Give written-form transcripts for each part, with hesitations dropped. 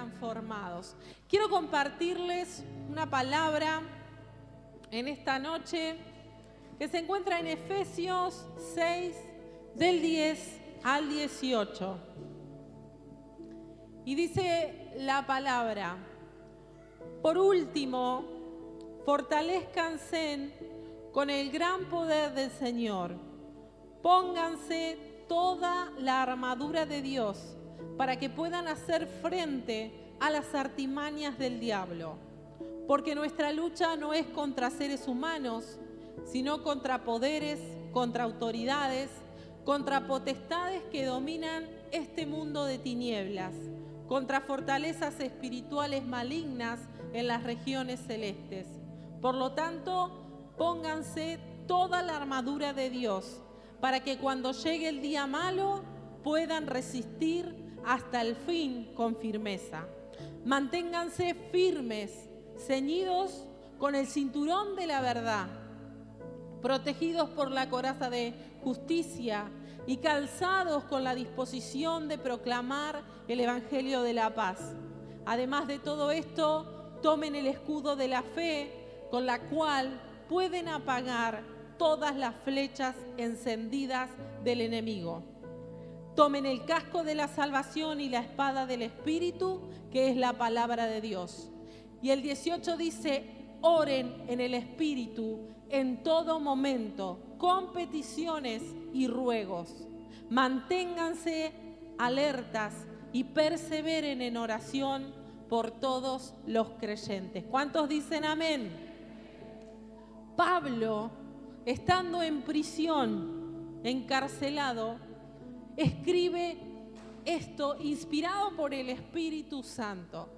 transformados. Quiero compartirles una palabra en esta noche que se encuentra en Efesios 6, del 10 al 18. Y dice la palabra: por último, fortalezcanse con el gran poder del Señor. Pónganse toda la armadura de Dios para que puedan hacer frente a las artimañas del diablo. Porque nuestra lucha no es contra seres humanos, sino contra poderes, contra autoridades, contra potestades que dominan este mundo de tinieblas, contra fortalezas espirituales malignas en las regiones celestes. Por lo tanto, pónganse toda la armadura de Dios para que cuando llegue el día malo puedan resistir hasta el fin con firmeza. Manténganse firmes, ceñidos con el cinturón de la verdad, protegidos por la coraza de justicia y calzados con la disposición de proclamar el evangelio de la paz. Además de todo esto, tomen el escudo de la fe, con la cual pueden apagar todas las flechas encendidas del enemigo. Tomen el casco de la salvación y la espada del Espíritu, que es la palabra de Dios. Y el 18 dice: oren en el Espíritu en todo momento, con peticiones y ruegos. Manténganse alertas y perseveren en oración por todos los creyentes. ¿Cuántos dicen amén? Pablo, estando en prisión, encarcelado, escribe esto inspirado por el Espíritu Santo.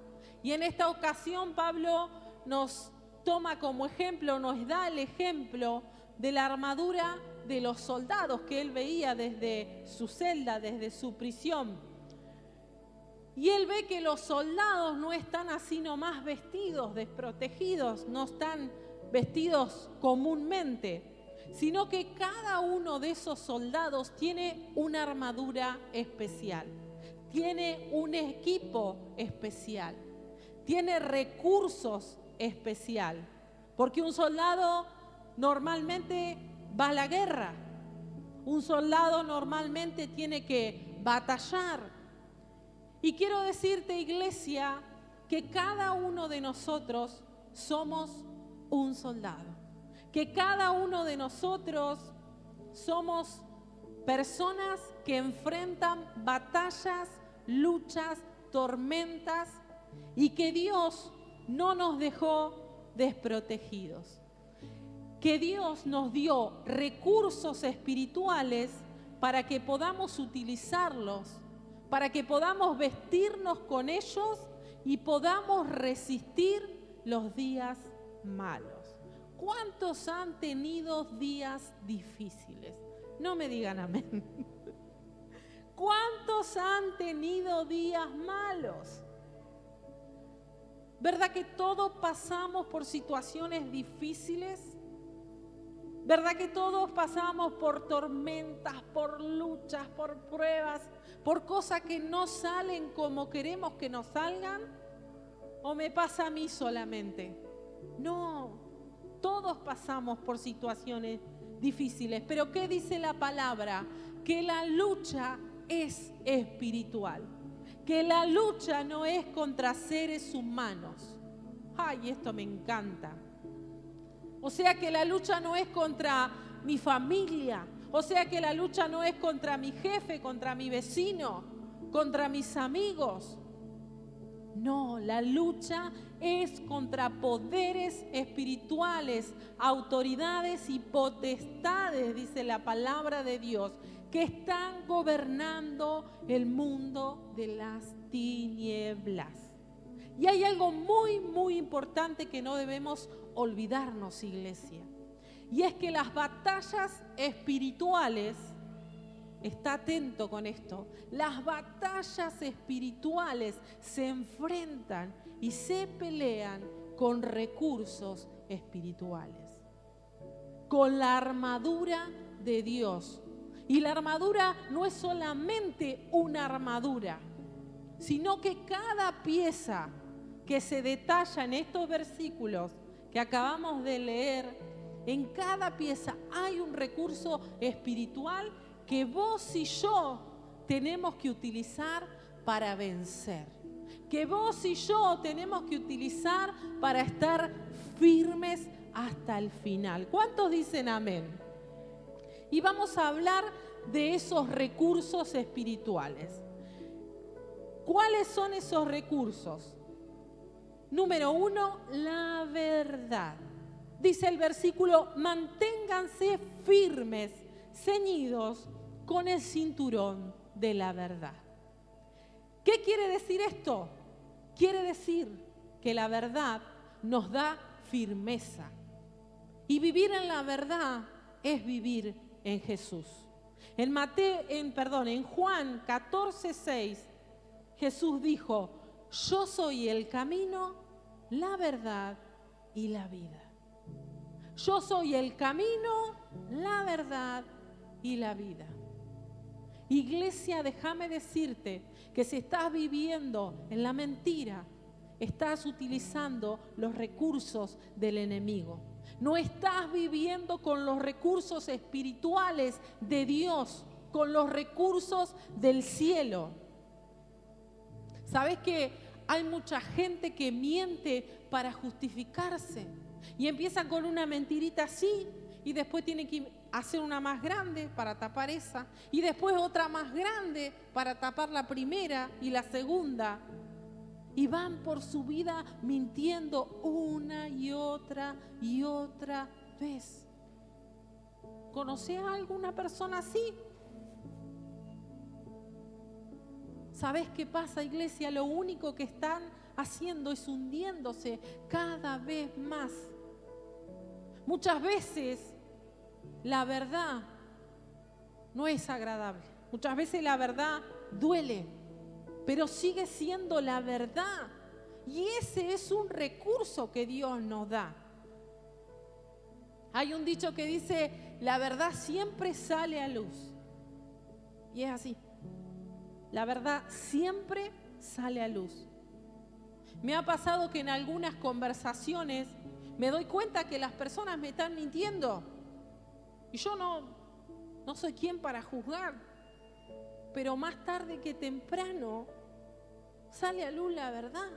Y en esta ocasión Pablo nos toma como ejemplo, nos da el ejemplo de la armadura de los soldados que él veía desde su celda, desde su prisión. Y él ve que los soldados no están así nomás vestidos, desprotegidos, no están vestidos comúnmente, sino que cada uno de esos soldados tiene una armadura especial, tiene un equipo especial, tiene recursos especial, porque un soldado normalmente va a la guerra, un soldado normalmente tiene que batallar. Y quiero decirte, iglesia, que cada uno de nosotros somos un soldado, que cada uno de nosotros somos personas que enfrentan batallas, luchas, tormentas, y que Dios no nos dejó desprotegidos, que Dios nos dio recursos espirituales para que podamos utilizarlos, para que podamos vestirnos con ellos y podamos resistir los días malos. ¿Cuántos han tenido días difíciles? No me digan amén. ¿Cuántos han tenido días malos? ¿Verdad que todos pasamos por situaciones difíciles? ¿Verdad que todos pasamos por tormentas, por luchas, por pruebas, por cosas que no salen como queremos que nos salgan? ¿O me pasa a mí solamente? No, todos pasamos por situaciones difíciles. Pero ¿qué dice la palabra? Que la lucha es espiritual, que la lucha no es contra seres humanos. Ay, esto me encanta. O sea que la lucha no es contra mi familia, o sea que la lucha no es contra mi jefe, contra mi vecino, contra mis amigos. No, la lucha es contra poderes espirituales, autoridades y potestades, dice la palabra de Dios, que están gobernando el mundo de las tinieblas. Y hay algo muy, muy importante que no debemos olvidarnos, iglesia. Y es que las batallas espirituales, está atento con esto, las batallas espirituales se enfrentan y se pelean con recursos espirituales, con la armadura de Dios. Y la armadura no es solamente una armadura. sino que cada pieza que se detalla en estos versículos que acabamos de leer, en cada pieza hay un recurso espiritual que vos y yo tenemos que utilizar para vencer, que vos y yo tenemos que utilizar para estar firmes hasta el final. ¿Cuántos dicen amén? Y vamos a hablar de esos recursos espirituales. ¿Cuáles son esos recursos? Número 1, la verdad. Dice el versículo, manténganse firmes, ceñidos con el cinturón de la verdad. ¿Qué quiere decir esto? Quiere decir que la verdad nos da firmeza. Y vivir en la verdad es vivir en Jesús. En Juan 14:6, Jesús dijo, yo soy el camino, la verdad y la vida. Yo soy el camino, la verdad y la vida. Iglesia, déjame decirte que si estás viviendo en la mentira, estás utilizando los recursos del enemigo. No estás viviendo con los recursos espirituales de Dios, con los recursos del cielo. ¿Sabes que hay mucha gente que miente para justificarse? Y empieza con una mentirita así y después tiene que hacer una más grande para tapar esa y después otra más grande para tapar la primera y la segunda. Y van por su vida mintiendo una y otra vez. ¿Conoces a alguna persona así? ¿Sabes qué pasa, iglesia? Lo único que están haciendo es hundiéndose cada vez más. Muchas veces la verdad no es agradable. Muchas veces la verdad duele, pero sigue siendo la verdad. Y ese es un recurso que Dios nos da. Hay un dicho que dice, la verdad siempre sale a luz. Y es así. La verdad siempre sale a luz. Me ha pasado que en algunas conversaciones me doy cuenta que las personas me están mintiendo. Y yo no soy quien para juzgar. Pero más tarde que temprano sale a luz la verdad.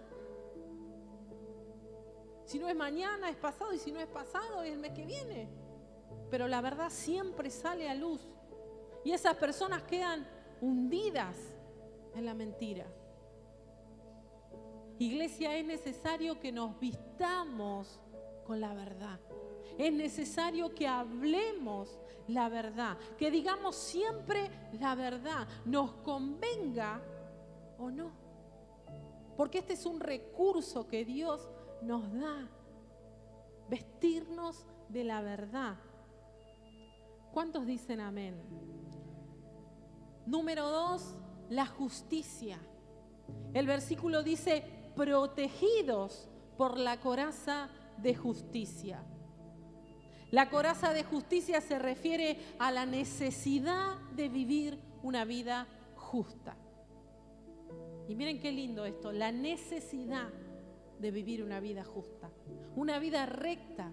Si no es mañana, es pasado. Y si no es pasado, es el mes que viene. Pero la verdad siempre sale a luz. Y esas personas quedan hundidas en la mentira. Iglesia, es necesario que nos vistamos con la verdad. Es necesario que hablemos la verdad, que digamos siempre la verdad, nos convenga o no. Porque este es un recurso que Dios nos da, vestirnos de la verdad. ¿Cuántos dicen amén? Número 2, la justicia. El versículo dice, protegidos por la coraza de justicia. La coraza de justicia se refiere a la necesidad de vivir una vida justa. Y miren qué lindo esto, la necesidad de vivir una vida justa, una vida recta,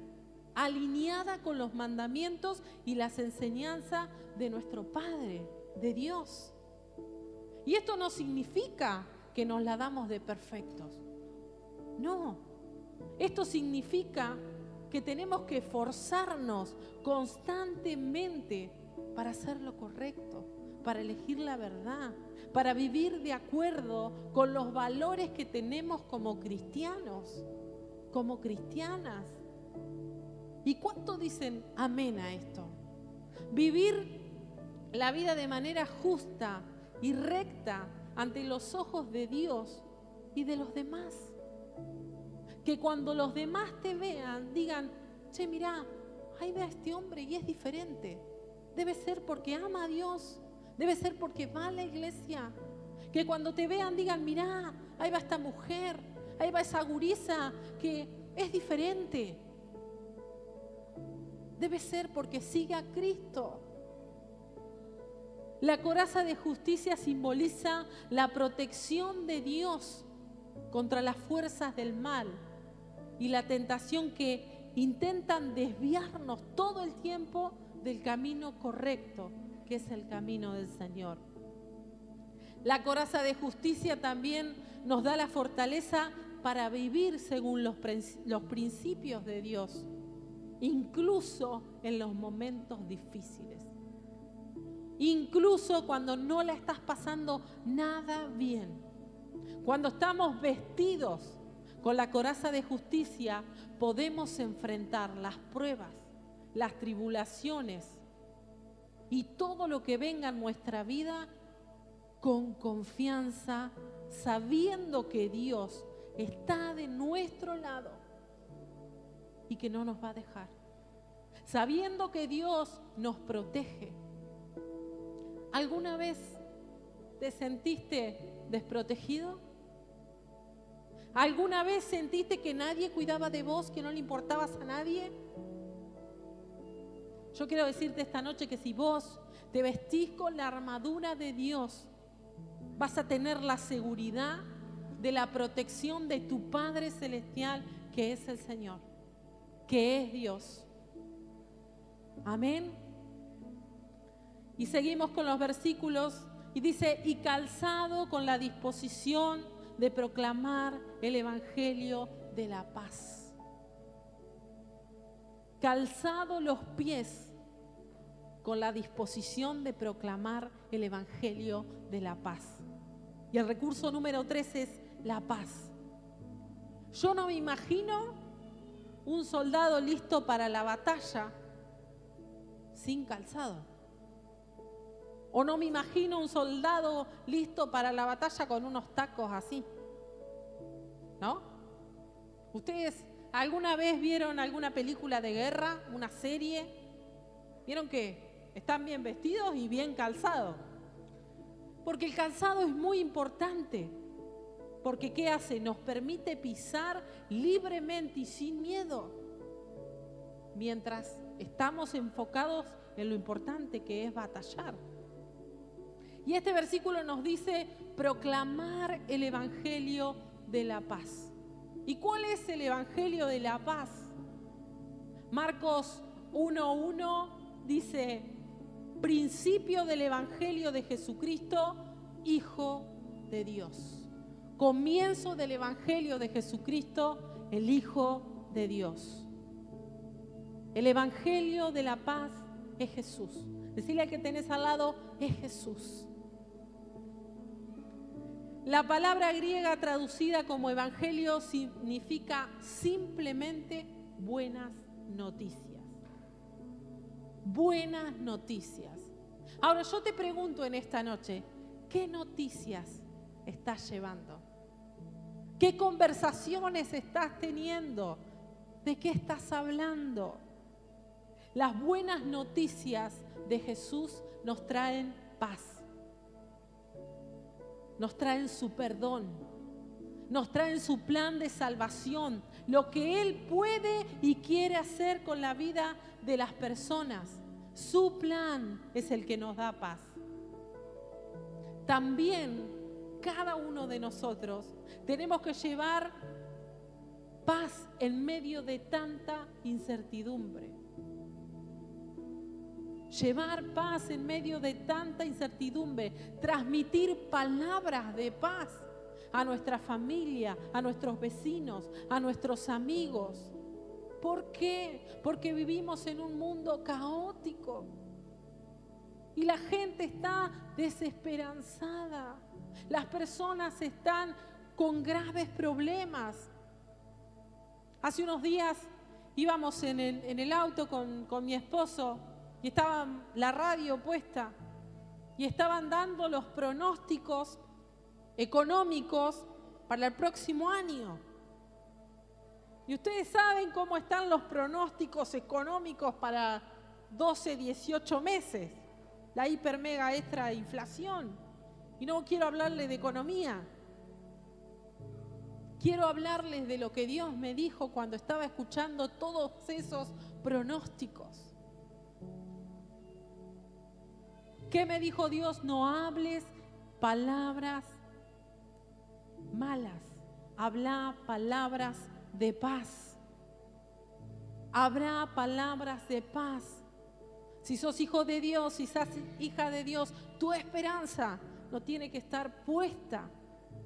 alineada con los mandamientos y las enseñanzas de nuestro Padre, de Dios. Y esto no significa que nos la damos de perfectos. No, esto significa que tenemos que esforzarnos constantemente para hacer lo correcto, para elegir la verdad, para vivir de acuerdo con los valores que tenemos como cristianos, como cristianas. ¿Y cuánto dicen amén a esto? Vivir la vida de manera justa y recta ante los ojos de Dios y de los demás. Que cuando los demás te vean, digan, che, mirá, ahí ve a este hombre y es diferente. Debe ser porque ama a Dios, debe ser porque va a la iglesia. Que cuando te vean digan, mirá, ahí va esta mujer, ahí va esa gurisa que es diferente. Debe ser porque sigue a Cristo. La coraza de justicia simboliza la protección de Dios contra las fuerzas del mal y la tentación que intentan desviarnos todo el tiempo del camino correcto, que es el camino del Señor. La coraza de justicia también nos da la fortaleza para vivir según los principios de Dios, incluso en los momentos difíciles. Incluso cuando no la estás pasando nada bien. Cuando estamos vestidos con la coraza de justicia, podemos enfrentar las pruebas, las tribulaciones y todo lo que venga en nuestra vida con confianza, sabiendo que Dios está de nuestro lado y que no nos va a dejar. Sabiendo que Dios nos protege. ¿Alguna vez te sentiste desprotegido? ¿Alguna vez sentiste que nadie cuidaba de vos, que no le importabas a nadie? Yo quiero decirte esta noche que si vos te vestís con la armadura de Dios, vas a tener la seguridad de la protección de tu Padre Celestial, que es el Señor, que es Dios. Amén. Y seguimos con los versículos y dice, y calzado con la disposición de proclamar el evangelio de la paz. Calzado los pies con la disposición de proclamar el evangelio de la paz. Y el recurso número 3 es la paz. Yo no me imagino un soldado listo para la batalla sin calzado. O no me imagino un soldado listo para la batalla con unos tacos así. ¿No? ¿Ustedes alguna vez vieron alguna película de guerra, una serie? ¿Vieron que están bien vestidos y bien calzados? Porque el calzado es muy importante. Porque ¿qué hace? Nos permite pisar libremente y sin miedo. Mientras estamos enfocados en lo importante que es batallar. Y este versículo nos dice proclamar el evangelio de la paz. ¿Y cuál es el evangelio de la paz? Marcos 1:1 dice, principio del evangelio de Jesucristo, Hijo de Dios. Comienzo del evangelio de Jesucristo, el Hijo de Dios. El evangelio de la paz es Jesús. Decirle al que tenés al lado, es Jesús. La palabra griega traducida como evangelio significa simplemente buenas noticias. Buenas noticias. Ahora yo te pregunto en esta noche, ¿qué noticias estás llevando? ¿Qué conversaciones estás teniendo? ¿De qué estás hablando? Las buenas noticias de Jesús nos traen paz. Nos traen su perdón, nos traen su plan de salvación, lo que Él puede y quiere hacer con la vida de las personas. Su plan es el que nos da paz. También cada uno de nosotros tenemos que llevar paz en medio de tanta incertidumbre. Llevar paz en medio de tanta incertidumbre, transmitir palabras de paz a nuestra familia, a nuestros vecinos, a nuestros amigos. ¿Por qué? Porque vivimos en un mundo caótico y la gente está desesperanzada. Las personas están con graves problemas. Hace unos días íbamos en el auto con mi esposo y estaba la radio puesta y estaban dando los pronósticos económicos para el próximo año. Y ustedes saben cómo están los pronósticos económicos para 12, 18 meses. La hiper mega extra inflación. Y no quiero hablarles de economía. Quiero hablarles de lo que Dios me dijo cuando estaba escuchando todos esos pronósticos. ¿Qué me dijo Dios? No hables palabras malas, habla palabras de paz. Habrá palabras de paz. Si sos hijo de Dios, si sos hija de Dios, tu esperanza no tiene que estar puesta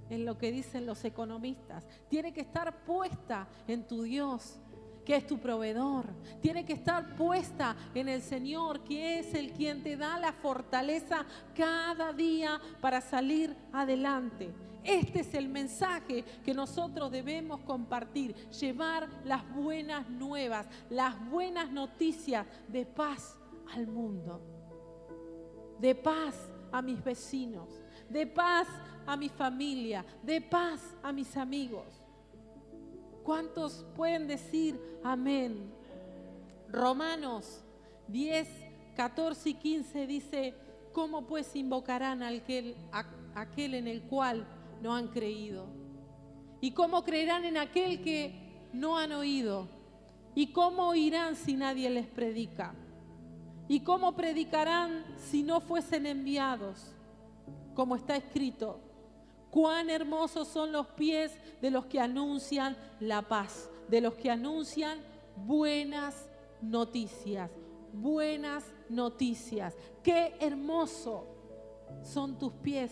en lo que dicen los economistas. Tiene que estar puesta en tu Dios, que es tu proveedor. Tiene que estar puesta en el Señor, que es el quien te da la fortaleza cada día para salir adelante. Este es el mensaje que nosotros debemos compartir, llevar las buenas nuevas, las buenas noticias de paz al mundo, de paz a mis vecinos, de paz a mi familia, de paz a mis amigos. ¿Cuántos pueden decir amén? Romanos 10, 14 y 15 dice: ¿cómo pues invocarán a aquel en el cual no han creído? ¿Y cómo creerán en aquel que no han oído? ¿Y cómo oirán si nadie les predica? ¿Y cómo predicarán si no fuesen enviados? Como está escrito: cuán hermosos son los pies de los que anuncian la paz, de los que anuncian buenas noticias. Buenas noticias. Qué hermoso son tus pies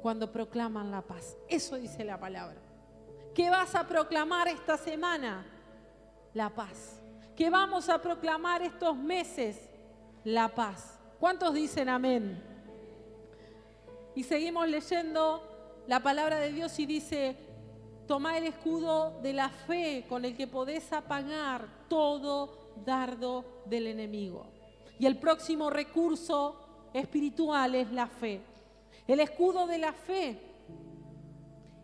cuando proclaman la paz. Eso dice la palabra. ¿Qué vas a proclamar esta semana? La paz. ¿Qué vamos a proclamar estos meses? La paz. ¿Cuántos dicen amén? Y seguimos leyendo la palabra de Dios y dice: toma el escudo de la fe con el que podés apagar todo dardo del enemigo. Y el próximo recurso espiritual es la fe. El escudo de la fe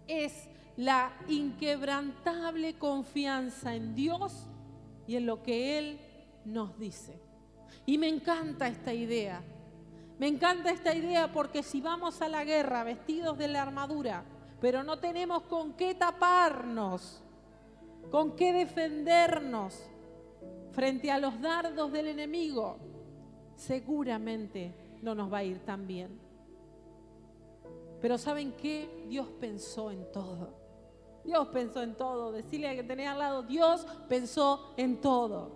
es la inquebrantable confianza en Dios y en lo que Él nos dice. Y me encanta esta idea. Me encanta esta idea porque si vamos a la guerra vestidos de la armadura, pero no tenemos con qué taparnos, con qué defendernos frente a los dardos del enemigo, seguramente no nos va a ir tan bien. Pero ¿saben qué? Dios pensó en todo. Dios pensó en todo. Decirle al que tenés al lado: Dios pensó en todo.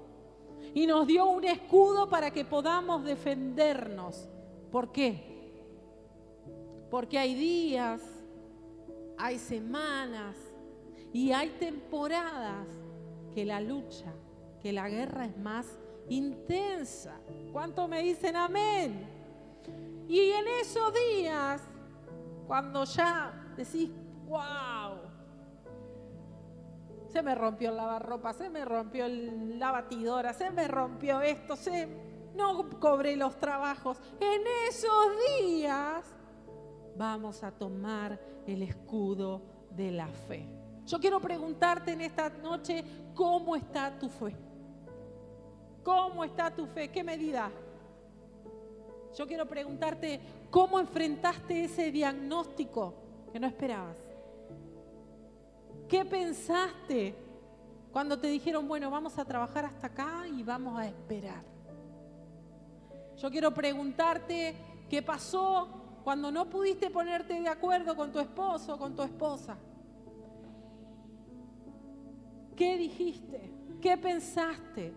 Y nos dio un escudo para que podamos defendernos. ¿Por qué? Porque hay días, hay semanas y hay temporadas que la lucha, que la guerra es más intensa. ¿Cuántos me dicen amén? Y en esos días, cuando ya decís: wow, se me rompió el lavarropa, se me rompió la batidora, se me rompió esto, no cobré los trabajos. En esos días vamos a tomar el escudo de la fe. Yo quiero preguntarte en esta noche: ¿cómo está tu fe? ¿Cómo está tu fe? ¿Qué medida? Yo quiero preguntarte: ¿cómo enfrentaste ese diagnóstico que no esperabas? ¿Qué pensaste cuando te dijeron: bueno, vamos a trabajar hasta acá y vamos a esperar? Yo quiero preguntarte: ¿qué pasó cuando no pudiste ponerte de acuerdo con tu esposo o con tu esposa? ¿Qué dijiste? ¿Qué pensaste?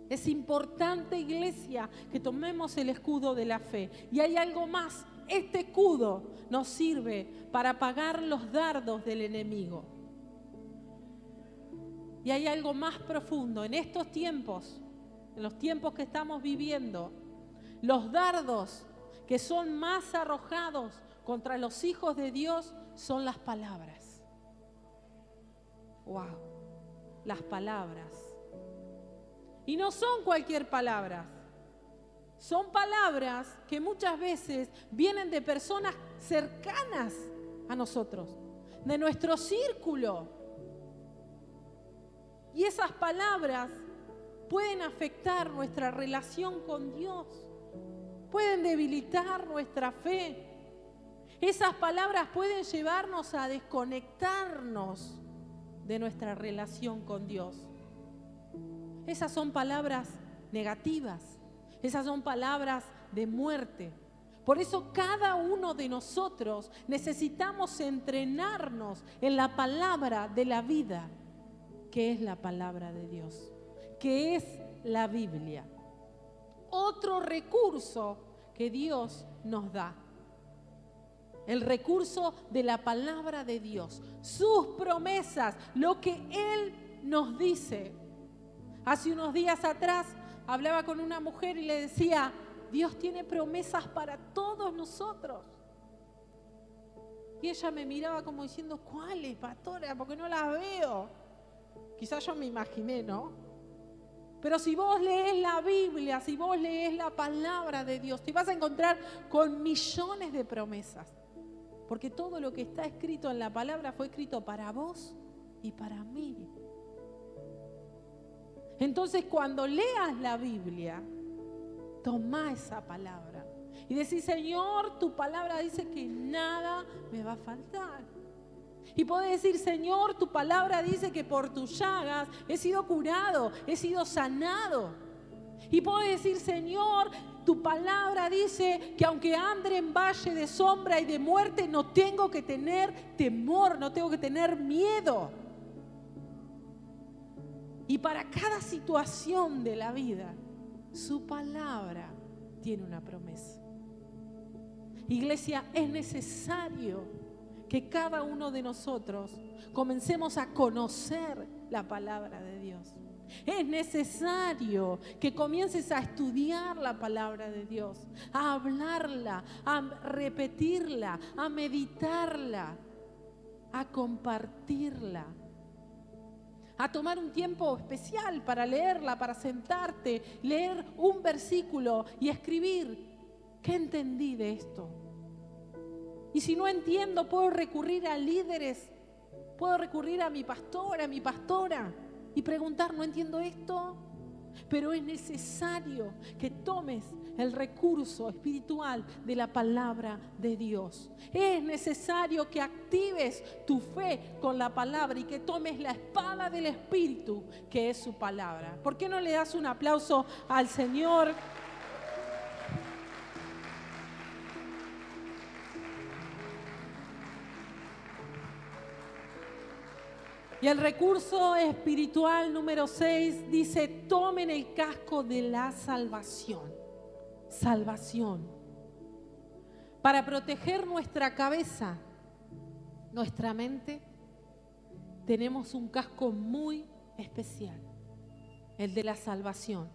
Es importante, iglesia, que tomemos el escudo de la fe. Y hay algo más. Este escudo nos sirve para apagar los dardos del enemigo. Y hay algo más profundo. En estos tiempos, en los tiempos que estamos viviendo, los dardos que son más arrojados contra los hijos de Dios son las palabras. ¡Wow! Las palabras. Y no son cualquier palabra. Son palabras que muchas veces vienen de personas cercanas a nosotros, de nuestro círculo. Y esas palabras pueden afectar nuestra relación con Dios, pueden debilitar nuestra fe. Esas palabras pueden llevarnos a desconectarnos de nuestra relación con Dios. Esas son palabras negativas. Esas son palabras de muerte. Por eso cada uno de nosotros necesitamos entrenarnos en la palabra de la vida, que es la palabra de Dios, que es la Biblia. Otro recurso que Dios nos da. El recurso de la palabra de Dios, sus promesas, lo que Él nos dice. Hace unos días atrás hablaba con una mujer y le decía, Dios tiene promesas para todos nosotros. Y ella me miraba como diciendo, ¿cuáles, pastora? Porque no las veo. Quizás yo me imaginé, ¿no? Pero si vos lees la Biblia, si vos lees la palabra de Dios, te vas a encontrar con millones de promesas. Porque todo lo que está escrito en la palabra fue escrito para vos y para mí. Entonces, cuando leas la Biblia, toma esa palabra y decís, Señor, tu palabra dice que nada me va a faltar. Y podés decir, Señor, tu palabra dice que por tus llagas he sido curado, he sido sanado. Y podés decir, Señor, tu palabra dice que aunque ande en valle de sombra y de muerte, no tengo que tener temor, no tengo que tener miedo. Y para cada situación de la vida, su palabra tiene una promesa. Iglesia, es necesario que cada uno de nosotros comencemos a conocer la palabra de Dios. Es necesario que comiences a estudiar la palabra de Dios, a hablarla, a repetirla, a meditarla, a compartirla, a tomar un tiempo especial para leerla, para sentarte, leer un versículo y escribir, ¿qué entendí de esto? Y si no entiendo, puedo recurrir a líderes, puedo recurrir a mi pastor, a mi pastora y preguntar, ¿no entiendo esto? Pero es necesario que tomes el recurso espiritual de la palabra de Dios. Es necesario que actives tu fe con la palabra y que tomes la espada del Espíritu, que es su palabra. ¿Por qué no le das un aplauso al Señor? Y el recurso espiritual número 6 dice, tomen el casco de la salvación. Salvación. Para proteger nuestra cabeza, nuestra mente, tenemos un casco muy especial, el de la salvación.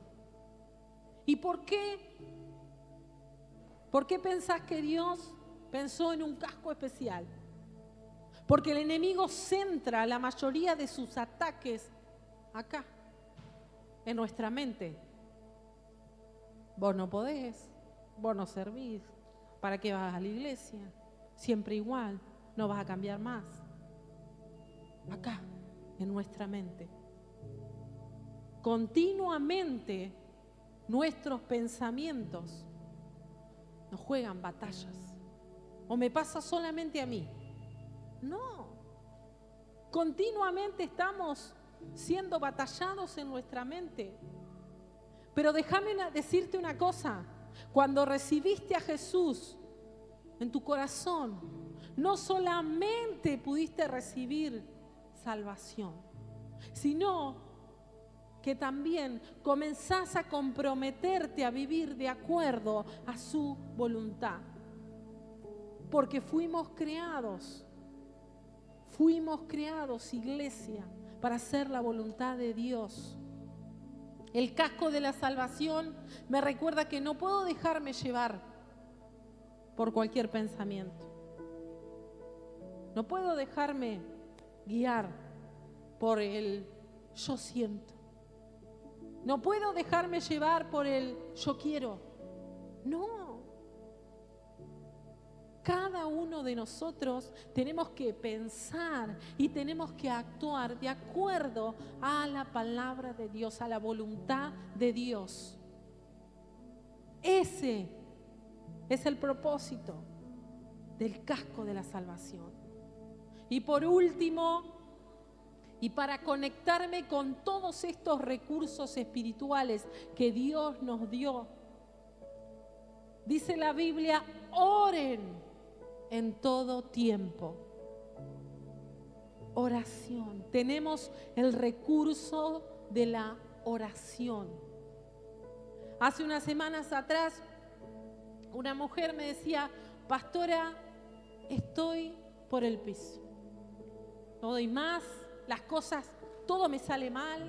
¿Y por qué? ¿Por qué pensás que Dios pensó en un casco especial? Porque el enemigo centra la mayoría de sus ataques acá, en nuestra mente. Vos no podés, vos no servís, ¿para qué vas a la iglesia? Siempre igual, no vas a cambiar más. Acá, en nuestra mente. Continuamente nuestros pensamientos nos juegan batallas. ¿O me pasa solamente a mí? No, continuamente estamos siendo batallados en nuestra mente. Pero déjame decirte una cosa, cuando recibiste a Jesús en tu corazón, no solamente pudiste recibir salvación, sino que también comenzás a comprometerte a vivir de acuerdo a su voluntad. Porque fuimos creados, iglesia, para hacer la voluntad de Dios. El casco de la salvación me recuerda que no puedo dejarme llevar por cualquier pensamiento. No puedo dejarme guiar por el yo siento. No puedo dejarme llevar por el yo quiero. No. Cada uno de nosotros tenemos que pensar y tenemos que actuar de acuerdo a la palabra de Dios, a la voluntad de Dios. Ese es el propósito del casco de la salvación. Y por último, y para conectarme con todos estos recursos espirituales que Dios nos dio Dice la Biblia, oren en todo tiempo. Oración. Tenemos el recurso de la oración. Hace unas semanas atrás, una mujer me decía, pastora, estoy por el piso. No doy más, las cosas, todo me sale mal.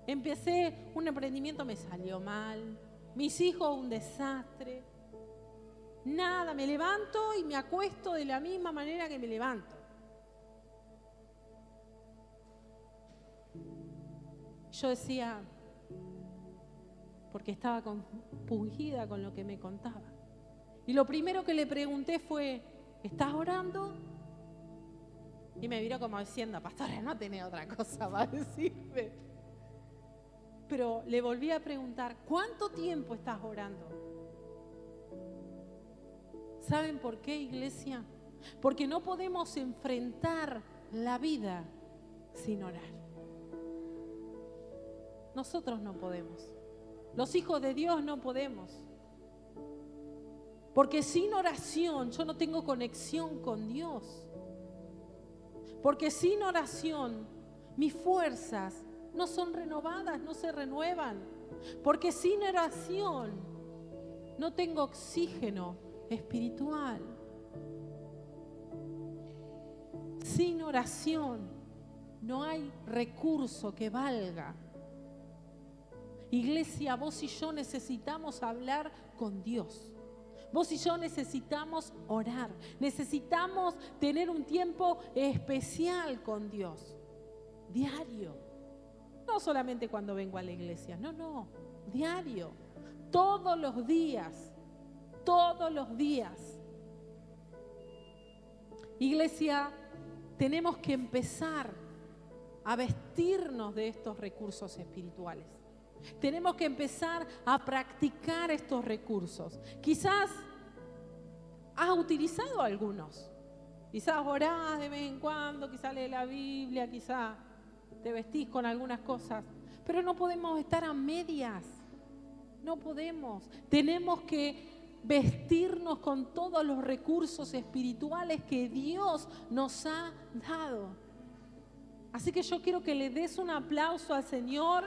Empecé un emprendimiento, me salió mal. Mis hijos, un desastre. Nada, me levanto y me acuesto de la misma manera que me levanto. Yo decía, porque estaba compungida con lo que me contaba. Y lo primero que le pregunté fue, ¿estás orando? Y me miró como diciendo, pastora, no tenés otra cosa para decirme. Pero le volví a preguntar, ¿cuánto tiempo estás orando? ¿Saben por qué, iglesia? Porque no podemos enfrentar la vida sin orar. Nosotros no podemos. Los hijos de Dios no podemos. Porque sin oración yo no tengo conexión con Dios. Porque sin oración mis fuerzas no son renovadas, no se renuevan. Porque sin oración no tengo oxígeno espiritual. Sin oración no hay recurso que valga. Iglesia, vos y yo necesitamos hablar con Dios. Vos y yo necesitamos orar. Necesitamos tener un tiempo especial con Dios. Diario. No solamente cuando vengo a la iglesia. No. Diario. Todos los días. Todos los días. Iglesia, tenemos que empezar a vestirnos de estos recursos espirituales. Tenemos que empezar a practicar estos recursos. Quizás has utilizado algunos. Quizás orás de vez en cuando, quizás lees la Biblia, quizás te vestís con algunas cosas. Pero no podemos estar a medias. No podemos. Tenemos que vestirnos con todos los recursos espirituales que Dios nos ha dado. Así que yo quiero que le des un aplauso al Señor.